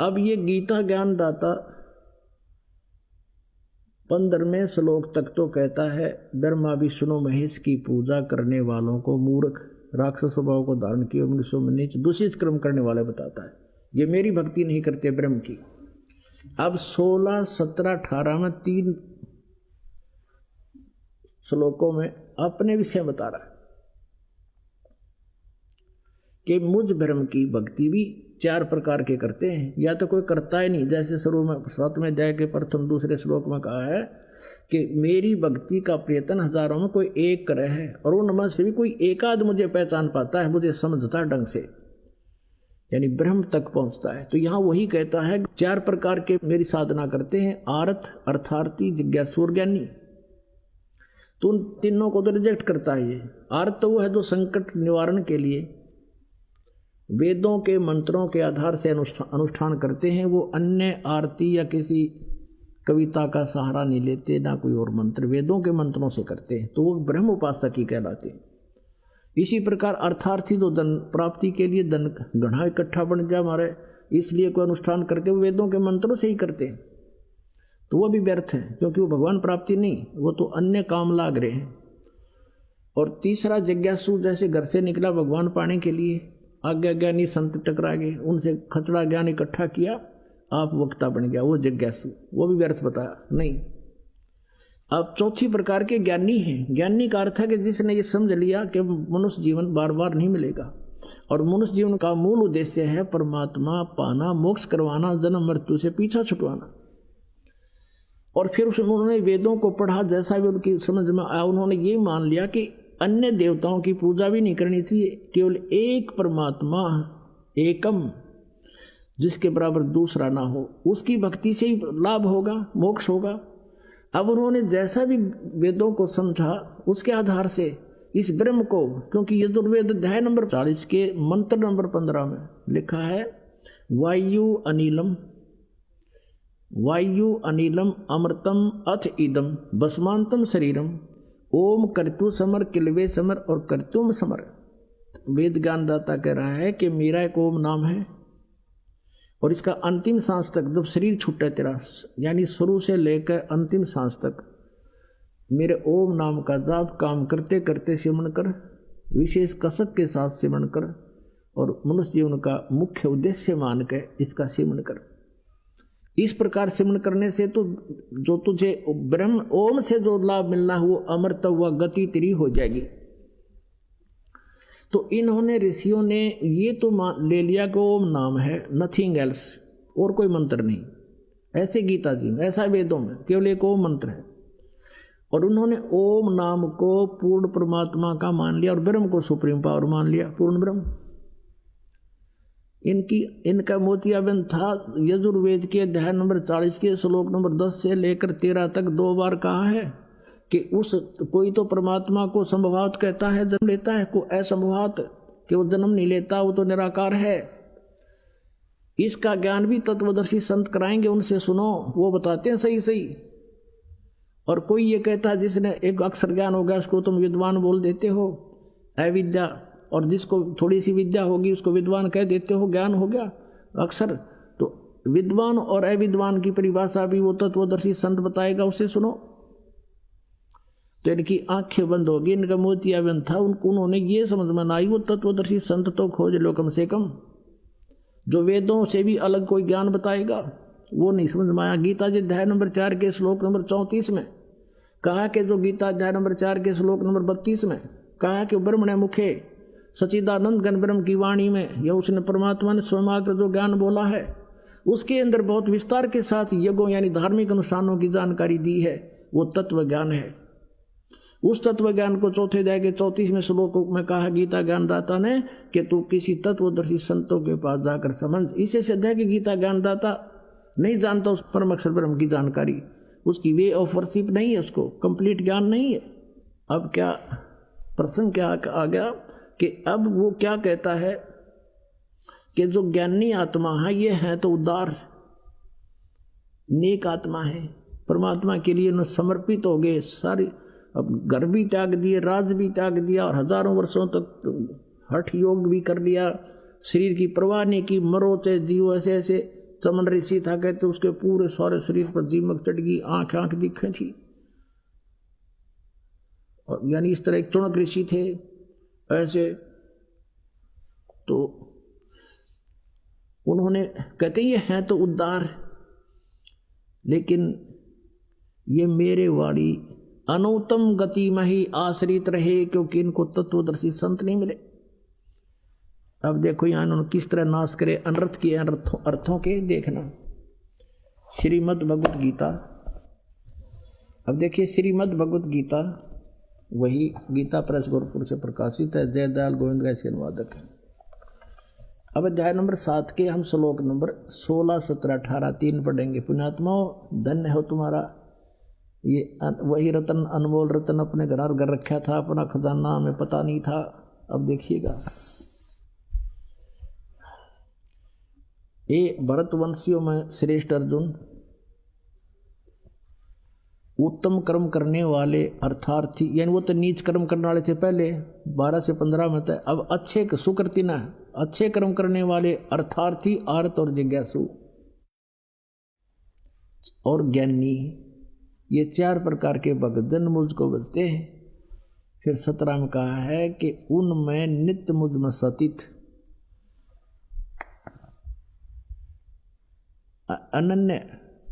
अब ये गीता ज्ञानदाता 15वें श्लोक तक तो कहता है ब्रह्मा विष्णु महेश की पूजा करने वालों को मूर्ख, राक्षस स्वभाव को धारण किए, मनुष्यों में नीच, दूषित कर्म करने वाले बताता है। ये मेरी भक्ति नहीं करते ब्रह्म की। अब 16, 17, 18 में 3 श्लोकों में अपने विषय बता रहा है कि मुझ ब्रह्म की भक्ति भी 4 प्रकार के करते हैं, या तो कोई करता ही नहीं, जैसे शुरू में 7वें अध्याय के प्रथम दूसरे श्लोक में कहा है कि मेरी भक्ति का प्रयत्न हजारों में कोई एक करे है, और उनमें से भी कोई एकाध मुझे पहचान पाता है, मुझे समझता है ढंग से, यानी ब्रह्म तक पहुंचता है। तो यहाँ वही कहता है 4 प्रकार के मेरी साधना करते हैं, आर्थ, अर्थार्थी, जिज्ञासु और ज्ञानी। तो उन तीनों को तो रिजेक्ट करता है ये। आर्थ तो वो है जो संकट निवारण के लिए वेदों के मंत्रों के आधार से अनुष्ठान करते हैं, वो अन्य आरती या किसी कविता का सहारा नहीं लेते, ना कोई और मंत्र, वेदों के मंत्रों से करते हैं, तो वो ब्रह्म उपासक ही कहलाते हैं। इसी प्रकार अर्थार्थी तो धन प्राप्ति के लिए धन गढ़ा इकट्ठा बन जाए हमारे, इसलिए कोई अनुष्ठान करते वो वेदों के मंत्रों से ही करते हैं, तो वो भी व्यर्थ है, क्योंकि वो भगवान प्राप्ति नहीं, वो तो अन्य काम लाग रहे हैं। और तीसरा जिज्ञासु, जैसे घर से निकला भगवान पाने के लिए, आज्ञा ज्ञानी संत टकरा गए, उनसे खचड़ा ज्ञान इकट्ठा किया, आप वक्ता बन गया, वो जिज्ञासु, वो भी व्यर्थ बताया नहीं। अब चौथी प्रकार के ज्ञानी हैं। ज्ञानी का अर्थ है कि जिसने ये समझ लिया कि मनुष्य जीवन बार बार नहीं मिलेगा, और मनुष्य जीवन का मूल उद्देश्य है परमात्मा पाना, मोक्ष करवाना, जन्म मृत्यु से पीछा छुटवाना। और फिर उन्होंने वेदों को पढ़ा, जैसा भी उनकी समझ में आया, उन्होंने ये मान लिया कि अन्य देवताओं की पूजा भी नहीं करनी चाहिए, केवल एक परमात्मा एकम, जिसके बराबर दूसरा ना हो, उसकी भक्ति से ही लाभ होगा, मोक्ष होगा। अब उन्होंने जैसा भी वेदों को समझा, उसके आधार से इस ब्रह्म को, क्योंकि यजुर्वेद अध्याय नंबर 40 के मंत्र नंबर 15 में लिखा है वायु अनिलम, वायु अनिलम अमृतम अथ इदम भस्मांतम शरीरम ओम कर्तु समर किलवे समर और कर्तुम समर। वेद ज्ञानदाता कह रहा है कि मेरा एक ओम नाम है, और इसका अंतिम सांस तक, जब शरीर छूटा तेरा, यानी शुरू से लेकर अंतिम सांस तक मेरे ओम नाम का जाप काम करते करते सिमरण कर, विशेष कसक के साथ सिमरण कर, और मनुष्य जीवन का मुख्य उद्देश्य मान के इसका सिमरण कर। इस प्रकार सिमरण करने से तो जो तुझे ब्रह्म ओम से जो लाभ मिलना है वो अमृत व गति तेरी हो जाएगी। तो इन्होंने ऋषियों ने ये तो ले लिया कि ओम नाम है, नथिंग एल्स, और कोई मंत्र नहीं। ऐसे गीता जी में, ऐसा वेदों में केवल एक ओम मंत्र है, और उन्होंने ओम नाम को पूर्ण परमात्मा का मान लिया और ब्रह्म को सुप्रीम पावर मान लिया, पूर्ण ब्रह्म। इनका मोतियाबिंद था यजुर्वेद के अध्याय नंबर 40 के श्लोक नंबर 10 से लेकर 13 तक 2 बार कहा है कि कोई तो परमात्मा को संभवात कहता है, जन्म लेता है, को असंभवात कि वो जन्म नहीं लेता, वो तो निराकार है। इसका ज्ञान भी तत्वदर्शी संत कराएंगे, उनसे सुनो, वो बताते हैं सही सही। और कोई ये कहता है जिसने एक अक्षर ज्ञान हो गया उसको तुम विद्वान बोल देते हो, अविद्या, और जिसको थोड़ी सी विद्या होगी उसको विद्वान कह देते हो, ज्ञान हो गया अक्षर। तो विद्वान और अविद्वान की परिभाषा भी वो तत्वदर्शी संत बताएगा, उसे सुनो। तो इनकी आंखें बंद होगी, इनका मोतियाबिंद था, उन्होंने ये समझ में ना आई, वो तत्वदर्शी संत तो खोज लो कम से कम, जो वेदों से भी अलग कोई ज्ञान बताएगा, वो नहीं समझ में आया। गीता जी अध्याय नंबर 4 के श्लोक नंबर 34 में कहा कि जो गीता अध्याय नंबर 4 के श्लोक नंबर 32 में कहा कि ब्रह्मणे मुखे सचिदानंद घन ब्रह्म की वाणी में, या उसने परमात्मा ने स्वयं आकर जो ज्ञान बोला है उसके अंदर बहुत विस्तार के साथ यज्ञों यानी धार्मिक अनुष्ठानों की जानकारी दी है, वो तत्व ज्ञान है। उस तत्व ज्ञान को चौथे अध्याय के 34वें श्लोक में कहा गीता ज्ञानदाता ने कि तू किसी तत्वदर्शी संतों के पास जाकर समझ। इसे सिद्ध है कि गीता ज्ञानदाता नहीं जानता उस परम अक्षर ब्रह्म की जानकारी, उसकी वे ऑफ वर्शिप नहीं है, उसको कंप्लीट ज्ञान नहीं है। अब क्या प्रसंग क्या आ गया कि अब वो क्या कहता है कि जो ज्ञानी आत्मा है ये है तो उदार नेक आत्मा है, परमात्मा के लिए न समर्पित हो गए सारी, अब घर भी त्याग दिए, राज भी त्याग दिया, और हजारों वर्षों तक हठ योग भी कर लिया, शरीर की परवाह नहीं की, मरो चाहे जियो, ऐसे ऐसे चमन ऋषि था, कहते उसके पूरे सारे शरीर पर दीमक चढ़ गई, आंख आंख दिखे थी। और यानी इस तरह एक चुणक ऋषि थे ऐसे। तो उन्होंने कहते ये हैं तो उद्धार, लेकिन ये मेरे वाणी अनुत्तम गति में ही आश्रित रहे, क्योंकि इनको तत्वदर्शी संत नहीं मिले। अब देखो यहाँ उन्होंने किस तरह नाश करे, अनर्थ किए अर्थों के। देखना श्रीमद् भगवत गीता। अब देखिए श्रीमद् भगवत गीता, वही गीता प्रेस गोरखपुर से प्रकाशित है, जयदयाल गोविंद का अनुवादक है। अब अध्याय नंबर 7 के हम श्लोक नंबर 16, 17, 18 3 पढ़ेंगे। पुण्यात्माओं धन्य हो तुम्हारा ये वही रतन, अनमोल रतन अपने घर रखा था, अपना खजाना हमें पता नहीं था। अब देखिएगा, ये भरतवंशियों में श्रेष्ठ अर्जुन, उत्तम कर्म करने वाले अर्थार्थी, यानी वो तो नीच कर्म करने वाले थे पहले 12 से 15 में थे, अब अच्छे सुकृति ना अच्छे कर्म करने वाले अर्थार्थी, आर्त और जिज्ञासु और ज्ञानी, ये 4 प्रकार के भगतजन मुझको बचते हैं। फिर 17 में कहा है कि उनमें नित्य मुझ में सतित अनन्य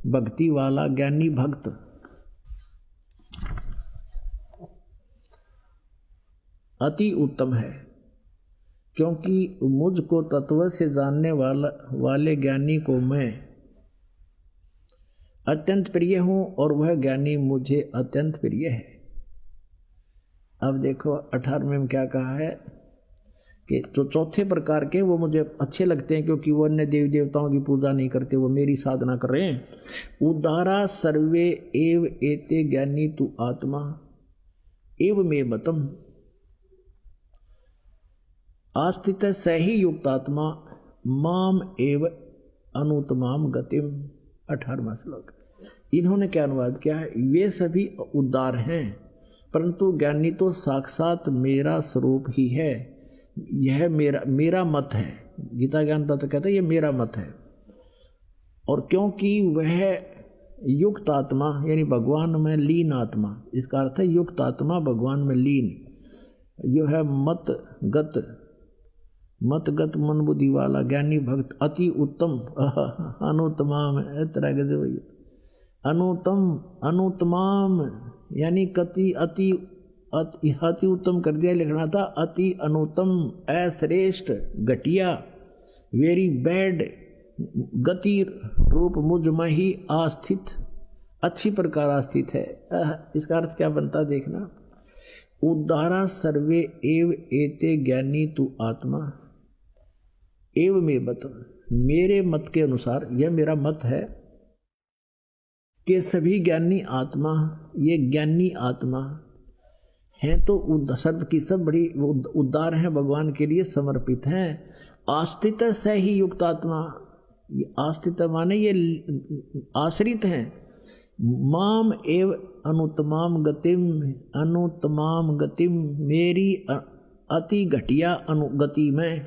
भक्ति वाला ज्ञानी भक्त अति उत्तम है, क्योंकि मुझको तत्व से जानने वाले ज्ञानी को मैं अत्यंत प्रिय हूँ और वह ज्ञानी मुझे अत्यंत प्रिय है। अब देखो 18वें में क्या कहा है कि जो चौथे प्रकार के वो मुझे अच्छे लगते हैं, क्योंकि वो अन्य देवी देवताओं की पूजा नहीं करते, वो मेरी साधना कर रहे हैं। उदारा सर्वे एव एते ज्ञानी तु आत्मा एव मे मतम आस्थित सही युक्तात्मा माम एव अनुतमाम गतिम। 18वां श्लोक। इन्होंने क्या अनुवाद किया है, वे सभी उदार हैं, परंतु ज्ञानी तो साक्षात मेरा स्वरूप ही है। यह मेरा मत है। गीता ज्ञान तत्व कहता है ये मेरा मत है। और क्योंकि वह युक्त आत्मा यानी भगवान में लीन आत्मा, इसका अर्थ है युक्त आत्मा भगवान में लीन, जो है मतगत मन बुद्धि वाला ज्ञानी भक्त अति उत्तम अनुतमाम तरह के जो अनुतमाम यानी कति अति उत्तम कर दिया, लिखना था अति अनुतम अश्रेष्ठ घटिया वेरी बैड गति रूप मुझ में ही आस्थित अच्छी प्रकार आस्थित है। इसका अर्थ क्या बनता देखना, उदारा सर्वे एव एते ज्ञानी तु आत्मा एव मे मत। मेरे मत के अनुसार, यह मेरा मत है कि सभी ज्ञानी आत्मा, ये ज्ञानी आत्मा हैं तो सर्व की सब बड़ी उदार हैं, भगवान के लिए समर्पित हैं। आस्थित से ही युक्त आत्मा, ये आस्थित माने ये आश्रित हैं। माम एव अनुतमाम गतिम मेरी अति घटिया अनुगति में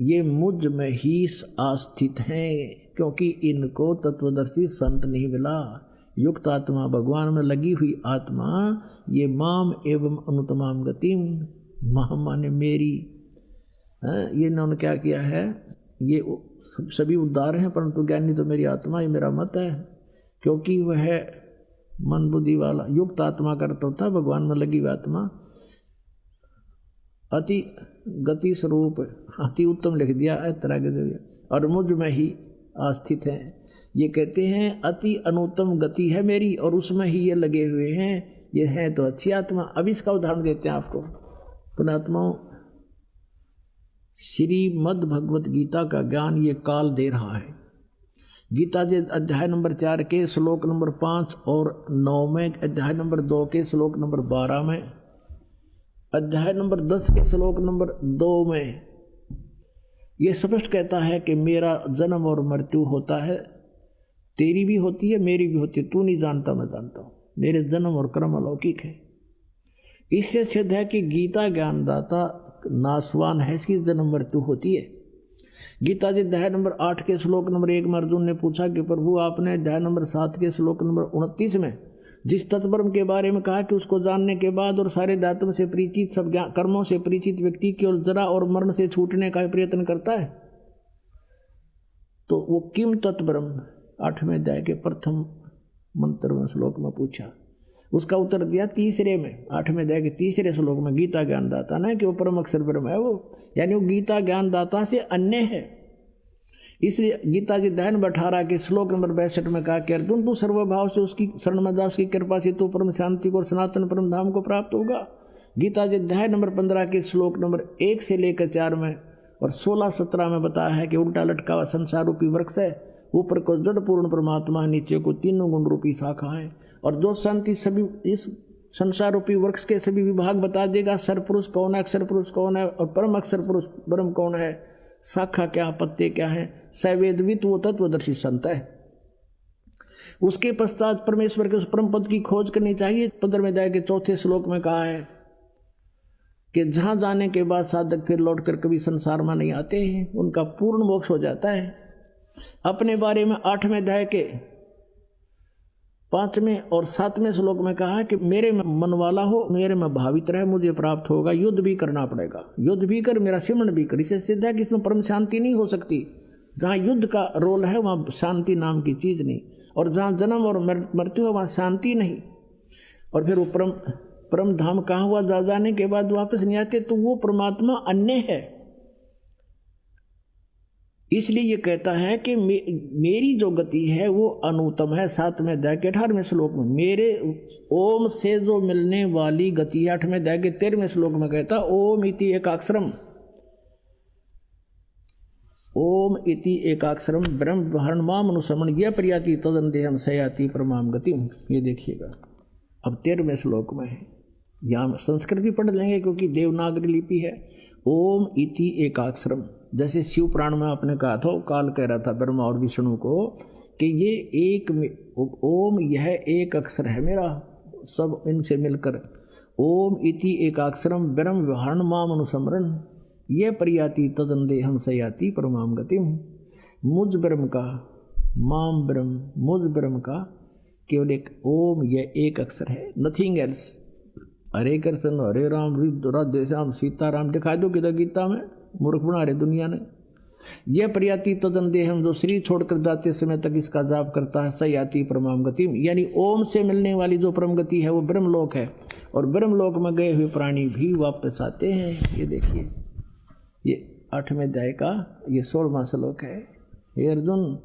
ये मुझ में ही आस्थित हैं, क्योंकि इनको तत्वदर्शी संत नहीं मिला। युक्त आत्मा भगवान में लगी हुई आत्मा, ये माम एवं अनुतमाम गतिम, माम माने मेरी। ये इन्होंने क्या किया है, ये सभी उदार हैं परंतु ज्ञानी तो मेरी आत्मा, ये मेरा मत है। क्योंकि वह मन बुद्धि वाला युक्त आत्मा करता होता, भगवान में लगी हुई आत्मा अति गति स्वरूप अति उत्तम लिख दिया है तरह के, और मुझ में ही आस्थित हैं। ये कहते हैं अति अनुत्तम गति है मेरी और उसमें ही ये लगे हुए हैं, ये है तो अच्छी आत्मा। अब इसका उदाहरण देते हैं आपको। पुण्यात्माओं, श्रीमद् भगवत गीता का ज्ञान ये काल दे रहा है। गीता के अध्याय नंबर 4 के श्लोक नंबर 5 और 9 में, अध्याय नंबर 2 के श्लोक नंबर 12 में, अध्याय नंबर 10 के श्लोक नंबर 2 में ये स्पष्ट कहता है कि मेरा जन्म और मृत्यु होता है, तेरी भी होती है मेरी भी होती है, तू नहीं जानता मैं जानता हूँ, मेरे जन्म और कर्म अलौकिक है। इससे सिद्ध है कि गीता ज्ञानदाता नासवान है, इसकी जन्म मृत्यु होती है। गीता जी अध्याय नंबर 8 के श्लोक नंबर 1 में अर्जुन ने पूछा कि प्रभु आपने अध्याय नंबर 7 के श्लोक नंबर 29 में जिस तत्ब्रह्म के बारे में कहा कि उसको जानने के बाद और सारे दातुओं से परिचित सब कर्मों से परिचित व्यक्ति केवल जरा और मरण से छूटने का प्रयत्न करता है, तो वो किम तत्ब्रह्म 8वें अध्याय के प्रथम मंत्र में श्लोक में पूछा। उसका उत्तर दिया तीसरे में 8वें अध्याय के तीसरे श्लोक में गीता ज्ञानदाता ना कि वो परम अक्षर ब्रह्म है, वो यानी वो गीता ज्ञानदाता से अन्य है। इसलिए गीता जी अध्याय नंबर 18 के श्लोक नंबर 62 में कहा कि अर्जुन तू सर्वभाव से उसकी शरण में जा, उसकी कृपा से तू परम शांति को और सनातन परम धाम को प्राप्त होगा। गीता जी अध्याय नंबर 15 के श्लोक नंबर 1 से लेकर 4 में और 16-17 में बताया है कि उल्टा लटका हुआ संसार रूपी वृक्ष है, ऊपर को जड़ पूर्ण परमात्मा, नीचे को तीनों गुण रूपी शाखा है। और जो शांति सभी इस संसार रूपी वृक्ष के सभी विभाग बता देगा, सर पुरुष कौन है, अक्षर पुरुष कौन है और परम अक्षर पुरुष ब्रह्म कौन है, शाखा क्या, पत्ते क्या है, सवेदवित वो तत्वदर्शी संत है। उसके पश्चात परमेश्वर के उस परम पद की खोज करनी चाहिए। 15वें अध्याय के 4थे श्लोक में कहा है कि जहां जाने के बाद साधक फिर लौटकर कभी संसार में नहीं आते हैं, उनका पूर्ण मोक्ष हो जाता है। अपने बारे में 8वें अध्याय के 5वें और 7वें श्लोक में कहा कि मेरे में मन वाला हो, मेरे में भावित रहे, मुझे प्राप्त होगा। युद्ध भी करना पड़ेगा, युद्ध भी कर, मेरा सिमरण भी कर। इससे सिद्ध है कि इसमें परम शांति नहीं हो सकती। जहाँ युद्ध का रोल है वहाँ शांति नाम की चीज़ नहीं, और जहाँ जन्म और मृत्यु है वहाँ शांति नहीं। और फिर वो परम धाम कहाँ हुआ, जा जाने के बाद वापस नहीं आते, तो वो परमात्मा अन्य है। इसलिए ये कहता है कि मेरी जो गति है वो अनुत्तम है। 7वें अध्याय के 18वें श्लोक में मेरे ओम से जो मिलने वाली गति है। 8वें अध्याय के 13वें श्लोक में कहता ओम इति एकाक्षरम, ओम इति एकाक्षरम ब्रह्म वहरण माम अनुसमन यह प्रयाति तदन देहम सयाति परमाम गतिम। ये देखिएगा अब 13वें श्लोक में है। यहाँ संस्कृत भी पढ़ लेंगे क्योंकि देवनागरी लिपि है। ओम इति एकाक्षरम, जैसे शिव पुराण में आपने कहा था, काल कह रहा था ब्रह्मा और विष्णु को कि ये एक ओम, यह एक अक्षर है मेरा, सब इनसे मिलकर ओम इति एकाक्षरम ब्रह्म व्यवहारण माम अनुसमरण ये प्रयाति तदंदेहम सयाति परमाम गतिम। मुझ ब्रह्म का, माम ब्रह्म, मुझ ब्रह्म का केवल एक ओम, यह एक अक्षर है, नथिंग एल्स। हरे कृष्ण हरे राम राधे श्याम सीताराम दिखाई दो किधर गीता में, मूर्ख बना रहे दुनिया ने। यह प्रयाति तदंदेहम, जो शरीर छोड़कर जाते समय तक इसका जाप करता है, सयाति परमाम गतिम, यानी ओम से मिलने वाली जो परम गति है वो ब्रह्मलोक है। और ब्रह्मलोक में गए हुए प्राणी भी वापस आते हैं। ये देखिए ये 8वें अध्याय का ये 16वां श्लोक है। हे अर्जुन,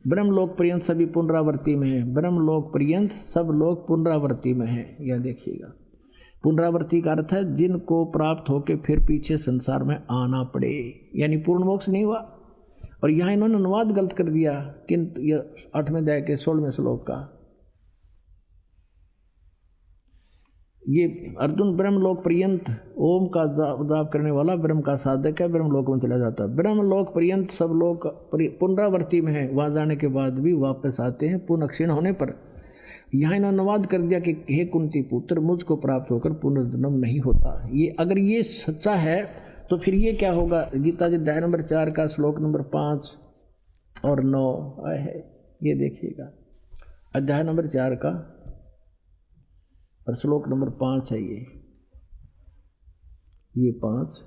ब्रह्मलोक पर्यंत सभी पुनरावृत्ति में है, ब्रह्मलोक पर्यंत सब लोग पुनरावृत्ति में है। यह देखिएगा पुनरावृत्ति का अर्थ है जिनको प्राप्त होके फिर पीछे संसार में आना पड़े, यानी पूर्ण मोक्ष नहीं हुआ। और यहाँ इन्होंने अनुवाद गलत कर दिया, किंतु यह 8वें अध्याय के 16वें श्लोक का ये अर्जुन ब्रह्मलोक पर्यंत ओम का जाप करने वाला ब्रह्म का साधक है, ब्रह्मलोक में चला जाता है। ब्रह्मलोक पर्यंत सब लोग पुनरावृत्ति में है, वहाँ जाने के बाद भी वापस आते हैं पूर्ण क्षीण होने पर। यहाँ इन्होंने अनुवाद कर दिया कि हे कुंती पुत्र, मुझको प्राप्त होकर पुनर्जन्म नहीं होता। ये अगर ये सच्चा है तो फिर ये क्या होगा। गीता जी अध्याय नंबर 4 का श्लोक नंबर 5 और 9 आए है। ये देखिएगा अध्याय नंबर 4 का और श्लोक नंबर 5 है ये 5,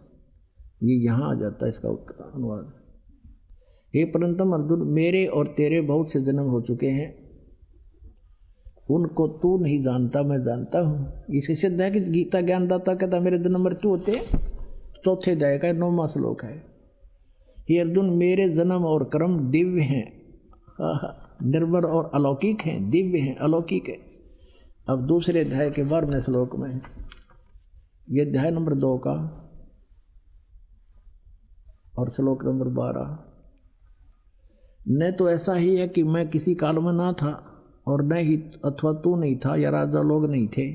ये यहाँ आ जाता है इसका उत्तर अनुवाद। हे परंतम अर्जुन, मेरे और तेरे बहुत से जन्म हो चुके हैं, उनको तू नहीं जानता, मैं जानता हूँ। इसे सिद्ध है कि गीता ज्ञानदाता कहता मेरे जन्म मृत्यु होते। 4थे अध्याय का 9वां श्लोक है। हे अर्जुन, मेरे जन्म और कर्म दिव्य हैं, निर्मल और अलौकिक हैं, दिव्य हैं, अलौकिक है। अब दूसरे अध्याय के 12वें श्लोक में, ये अध्याय नंबर 2 का और श्लोक नंबर 12, न तो ऐसा ही है कि मैं किसी काल में ना था और न ही अथवा तू नहीं था या राजा लोग नहीं थे,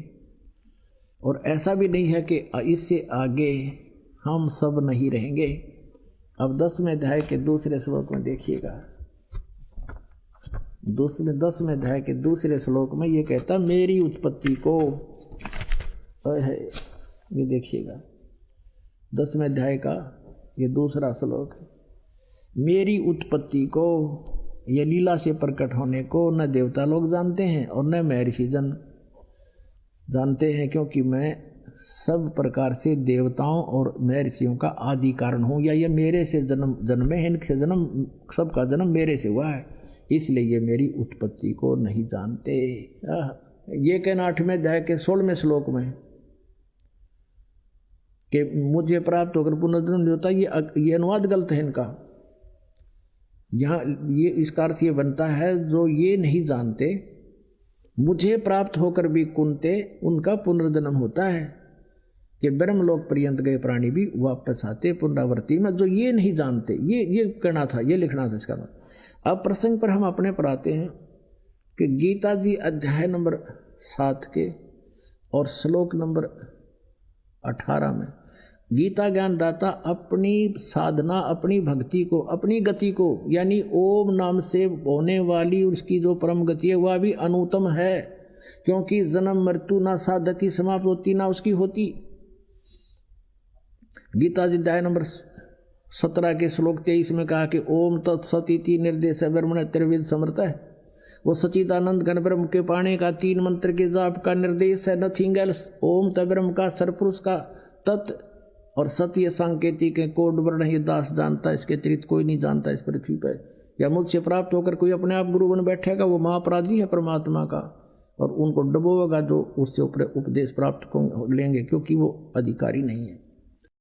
और ऐसा भी नहीं है कि इससे आगे हम सब नहीं रहेंगे। अब 10वें अध्याय के दूसरे श्लोक में देखिएगा, 10वें अध्याय के दूसरे श्लोक में ये कहता मेरी उत्पत्ति को है। ये देखिएगा 10वें अध्याय का ये दूसरा श्लोक, मेरी उत्पत्ति को, ये लीला से प्रकट होने को न देवता लोग जानते हैं और न महर्षि जन जानते हैं, क्योंकि मैं सब प्रकार से देवताओं और महर्षियों का आदि कारण हूँ, या ये मेरे से जन्मे हैं, इनसे जन्म, सबका जन्म मेरे से हुआ है, इसलिए ये मेरी उत्पत्ति को नहीं जानते। ये कहना 8वें अध्याय के 16वें श्लोक में कि मुझे प्राप्त होकर पुनर्जन्म नहीं होता, ये अनुवाद गलत है इनका। यहाँ ये इसका अर्थ ये बनता है, जो ये नहीं जानते मुझे प्राप्त होकर भी कुंते, उनका पुनर्जन्म होता है कि ब्रह्मलोक पर्यंत गए प्राणी भी वापस आते पुनरावृत्ति में। जो ये नहीं जानते, ये कहना था, ये लिखना था इसका। अब प्रसंग पर हम अपने पर आते हैं कि गीता जी अध्याय नंबर 7 के और श्लोक नंबर 18 में गीता ज्ञान दाता अपनी साधना, अपनी भक्ति को, अपनी गति को, यानी ओम नाम से होने वाली उसकी जो परम गति है वह भी अनुत्तम है, क्योंकि जन्म मृत्यु ना साधक की समाप्त होती ना उसकी होती। गीता जी अध्याय नंबर 17 के श्लोक 23 में कहा कि ओम तत्सत इति निर्देश ब्रह्मण त्रिविध समर्थ है। वो सचिदानंद घन ब्रह्म के पाने का 3 मंत्र के जाप का निर्देश है, नथिंग एल्स। ओम तब्रह्म का, सरपुरुष का, तत् और सत्य सांकेतिक के कोड वर्ण ये दास जानता है, इसके अतिरिक्त कोई नहीं जानता इस पृथ्वी पर। या मुझसे प्राप्त होकर कोई अपने आप गुरु बन बैठेगा, वो महापराधी है परमात्मा का, और उनको डबोएगा जो उससे ऊपर उपदेश प्राप्त लेंगे, क्योंकि वो अधिकारी नहीं है।